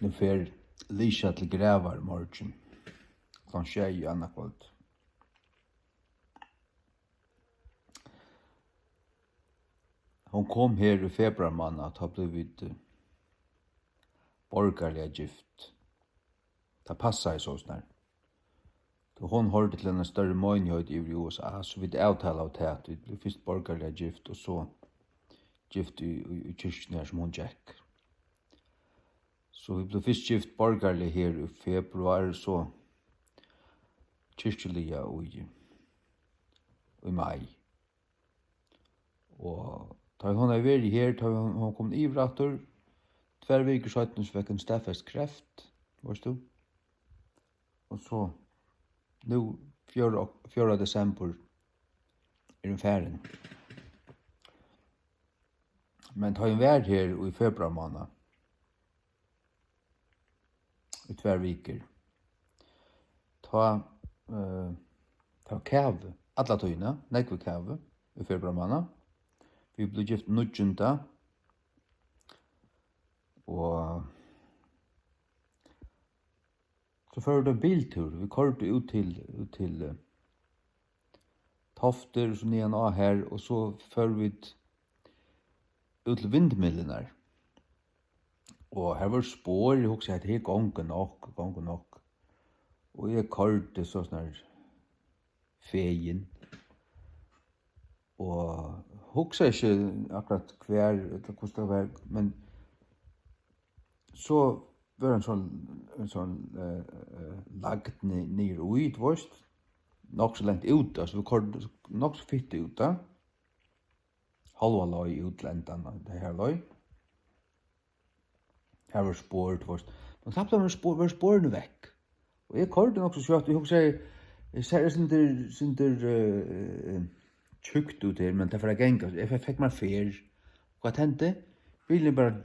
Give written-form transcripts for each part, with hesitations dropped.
Nu fer Lisha til Grävar morgen. Klokkan 6 annað kvöld. Hon kom her i februar månad, har blivit borgerliga gift. Det passar så snart. Så hon hörde till en större menighet i USA, så vi avtalade av det att vi blev först borgerliga gift och så gift i kyrkan här som hon gick. Så vi blev först gift borgerliga här i februar, så kyrkliga i maj. Og da hon har vært her, da hon kom i vratter, 2 veker siden så fikk en stedfest kreft, varst du? Og så, nu 4. desember, hun ferdig. Men da hon vært her i februar måned, i 2 veker, ta kæve, alla tøyna, nekve kæve, i februar måned. Vi blev gift 9. Og så førte en biltur. Vi kørte ut til Tofter, så nian av her, og så førte vi ut til vindmillene. Og her var spår, jeg husker at her gongen nok. Og jeg kørte så snart feien. Og husker ikke akkurat hver, eller hvordan det var, men så var en sånn lagt ned ut, vorst, nok så lengt ut, altså vi kørte nok så fitt ut da, halva løy utlendene, det her løy. Her var spåret, vorst, men tappte var spårene vekk, og jeg kørte nok så kjøtt, jeg husker jeg ser det tjukt ut her, men det var gænga. Jeg fikk meg fer. Hva tente? Bilen bare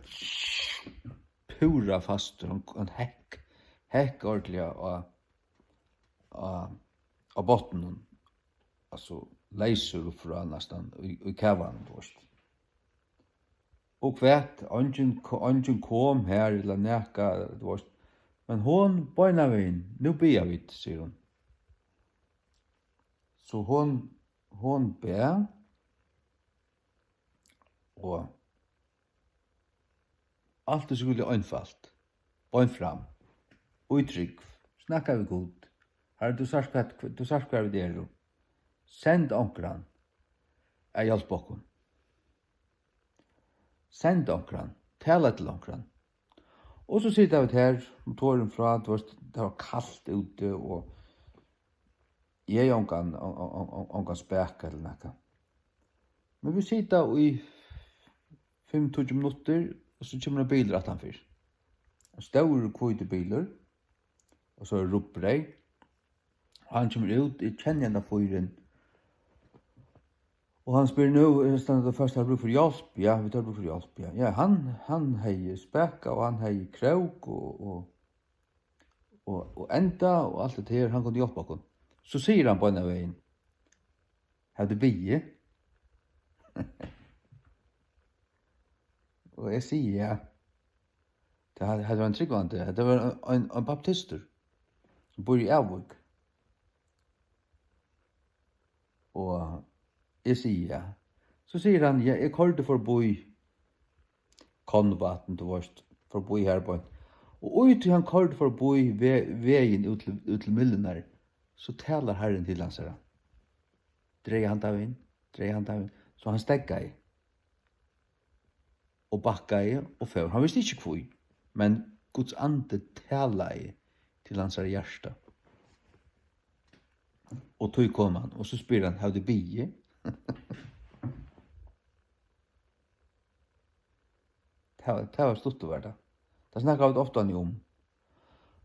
pura fast, en hekk ordentlig av botten. Altså, leiser upp fra nesten, i kævan, Og kvært, ungen kom her, eller nekka, men hon bøyna veien, nu bia vi, sier hun. Så hon ber, og alt så skulle einfalt, bøyn fram, utrygg, snakka vi god, her du sagt hva vi der, send onkran, jeg hjelp okkur. Send onkran, tala til onkran. Og så sitter vi her, motoren fra, det var kallt ute, og jeg ongan speka eller nekka. Men vi sitter i 5-20 minutter, og så kommer en bil rett han fyr. Stor kvite biler, og så roper jeg. Han kommer ut, jeg kjenner henne fyren. Og han spør nå, det først har bruk for hjelp. Ja, vi tar bruk for hjelp, ja. Ja, han har speka, og han har krauk, og enda, og alt det her, han kunne hjelpe oss. Så sier han på en av veien, har du biðið? Og jeg sier ja. Det var en tryggvante, det var en baptister som bor i Avvik. Og jeg sier ja. Så sier han, ja, jeg kørte for å bo i Konvaten, for å bo i her på en. Og ut til han kørte for å bo i veien ut til Myllenar, så talar Herren til hans herre. Drei han av inn. Så han stegga i. Og bakka i, og før. Han visste ikke hvor. Men Guds ande tala i til hans herre hjärsta. Og tog kom han, og så spyr han, har du biðið? Det var stort å være det. Det snakker vi ofte om.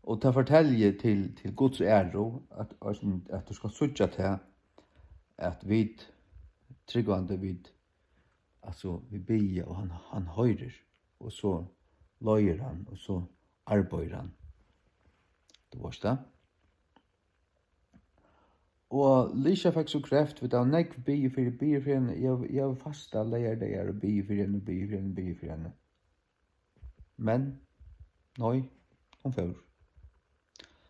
Og det forteller til Guds æro at du skal sutja til at vi tryggvande altså vi bier og han høyrer, og så løyer han, og så arbeider han. Det var det. Og Lisha fikk så kreft, vet du, han ikke bier for henne. Jeg var fasta leier der, og bier for henne. Men Nei, hon får.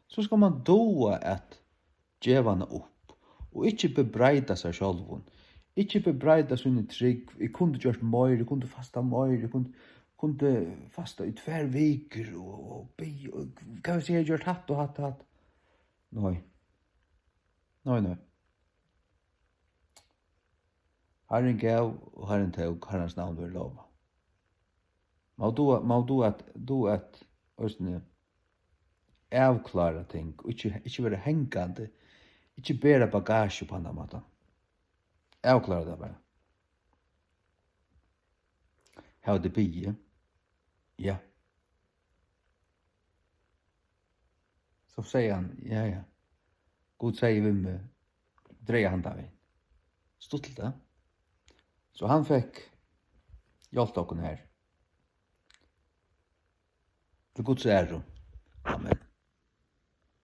Så skal man doa at djeva hana upp, og ikkje bebreida seg sjálvun. Ikkje bebreida sinni trygg, jeg kunde gjort meir, jeg kunde fasta meir, jeg kunde fasta i 2 veker, og be, og hva hvis jeg har gjort hatt og hatt og hatt? Nei. Nei. Herren gav, og Herren tog, Herrens navn vil lova. Man do at østene avklara ting, og ikkje være hengande, ikkje bera bagasje på annan måte. Avklara det bare. Har det biðið? Ja. Så sier han, ja. God sier vi med, dreie handa vi. Stuttelt det. Så han fikk hjelpt okken her. Til Guds ære. Amen.